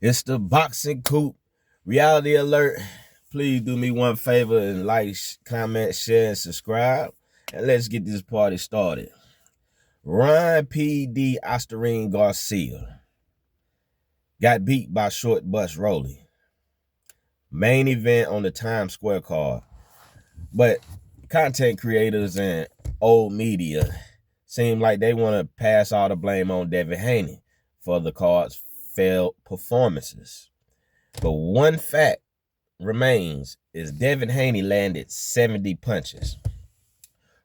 It's the boxing coop. Reality alert. Please do me one favor and like, comment, share, and subscribe. And let's get this party started. Ryan P.D. Osterine Garcia got beat by Short Bus Rolly. Main event on the Times Square card. But content creators and old media seem like they want to pass all the blame on Devin Haney for the card's failed performances. But one fact remains is Devin Haney landed 70 punches.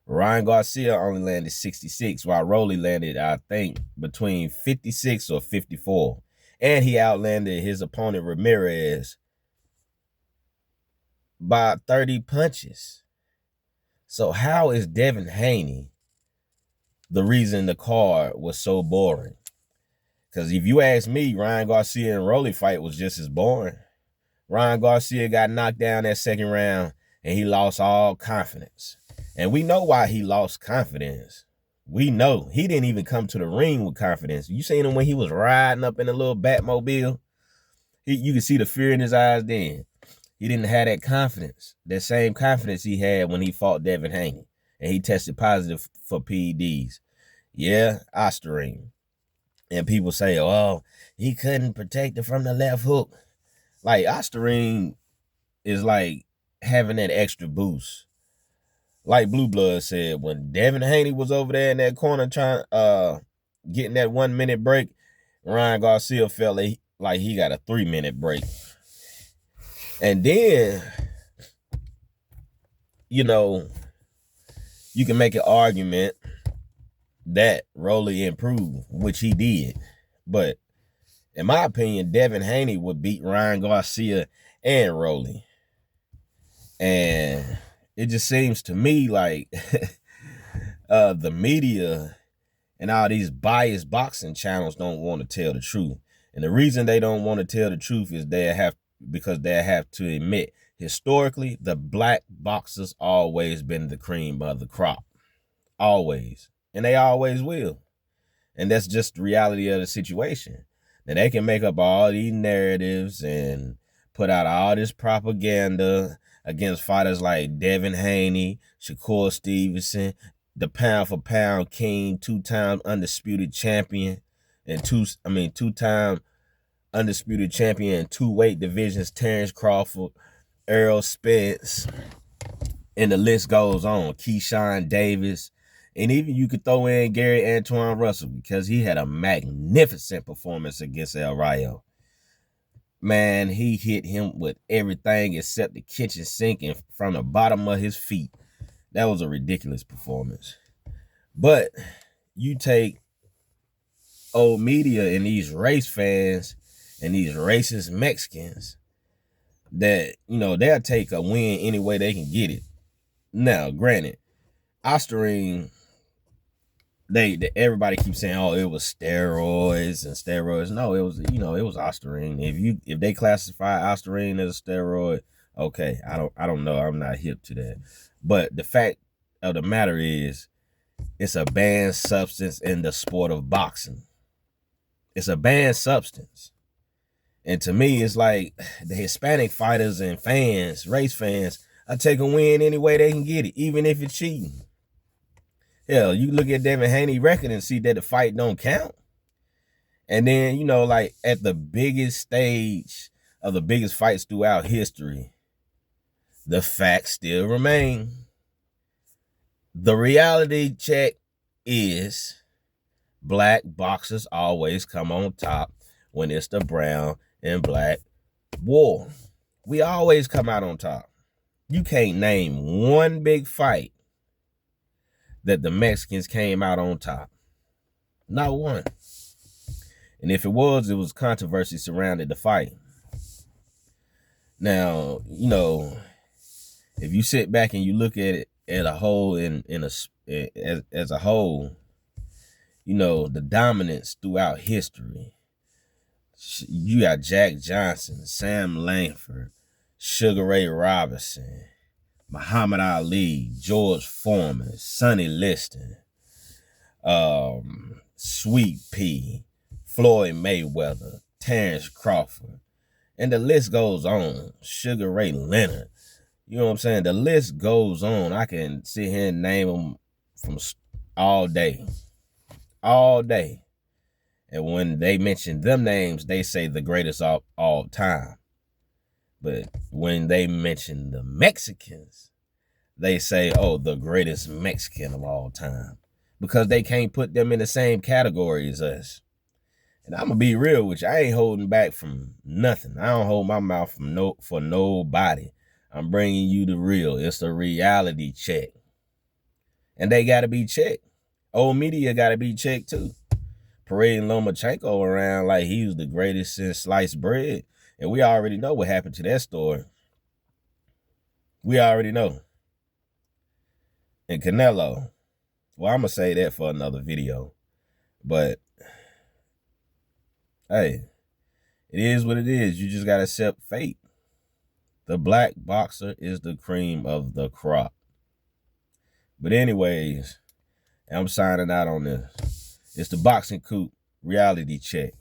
Ryan Garcia only landed 66, while Rolly landed, I think, between 56 or 54. And he outlanded his opponent Ramirez by 30 punches. So how is Devin Haney the reason the card was so boring? Because if you ask me, Ryan Garcia and Rolly fight was just as boring. Ryan Garcia got knocked down that second round and he lost all confidence. And we know why he lost confidence. We know he didn't even come to the ring with confidence. You seen him when he was riding up in a little Batmobile? You could see the fear in his eyes then. He didn't have that confidence, that same confidence he had when he fought Devin Haney. And he tested positive for PEDs. Yeah, Osterine. And people say, oh, he couldn't protect it from the left hook. Like, Osterine is like having that extra boost. Like Blue Blood said, when Devin Haney was over there in that corner trying getting that 1 minute break, Ryan Garcia felt like he got a 3 minute break. And then, you know, you can make an argument that Rolly improved, which he did. But in my opinion, Devin Haney would beat Ryan Garcia and Rolly. And it just seems to me like the media and all these biased boxing channels don't want to tell the truth. And the reason they don't want to tell the truth is because they have to admit, historically, the black boxers always been the cream of the crop. Always. And they always will. And that's just the reality of the situation. Now, they can make up all these narratives and put out all this propaganda against fighters like Devin Haney, Shakur Stevenson, the pound for pound king, two-time undisputed champion, and two-time undisputed champion in two weight divisions, Terrence Crawford, Errol Spence, and the list goes on. Keyshawn Davis, and even you could throw in Gary Antoine Russell because he had a magnificent performance against El Rayo. Man, he hit him with everything except the kitchen sink and from the bottom of his feet. That was a ridiculous performance. But you take old media and these race fans and these racist Mexicans that, they'll take a win any way they can get it. Now, granted, Osterine, everybody keeps saying, oh, it was steroids and steroids. No, it was, it was Osterine. If they classify Osterine as a steroid, okay, I don't know. I'm not hip to that. But the fact of the matter is, it's a banned substance in the sport of boxing. It's a banned substance. And to me, it's like the Hispanic fighters and fans, race fans, I take a win any way they can get it, even if it's cheating. Hell, you look at Devin Haney record and see that the fight don't count. And then, like at the biggest stage of the biggest fights throughout history, the facts still remain. The reality check is black boxers always come on top when it's the brown and black war. We always come out on top. You can't name one big fight that the Mexicans came out on top. Not one. And if it was controversy surrounded the fight. Now, if you sit back and you look at it as a whole, as a whole, the dominance throughout history. You got Jack Johnson, Sam Langford, Sugar Ray Robinson, Muhammad Ali, George Foreman, Sonny Liston, Sweet Pea, Floyd Mayweather, Terrence Crawford. And the list goes on. Sugar Ray Leonard. You know what I'm saying? The list goes on. I can sit here and name them from all day. All day. And when they mention them names, they say the greatest of all time. But when they mention the Mexicans, they say, oh, the greatest Mexican of all time. Because they can't put them in the same category as us. And I'm going to be real with you. I ain't holding back from nothing. I don't hold my mouth for nobody. I'm bringing you the real. It's a reality check. And they got to be checked. Old media got to be checked too. Parading Lomachenko around like he was the greatest since sliced bread. And we already know what happened to that story. We already know. And Canelo. Well, I'm going to say that for another video. But, hey, it is what it is. You just got to accept fate. The black boxer is the cream of the crop. But anyways, I'm signing out on this. It's the Boxing Coop reality check.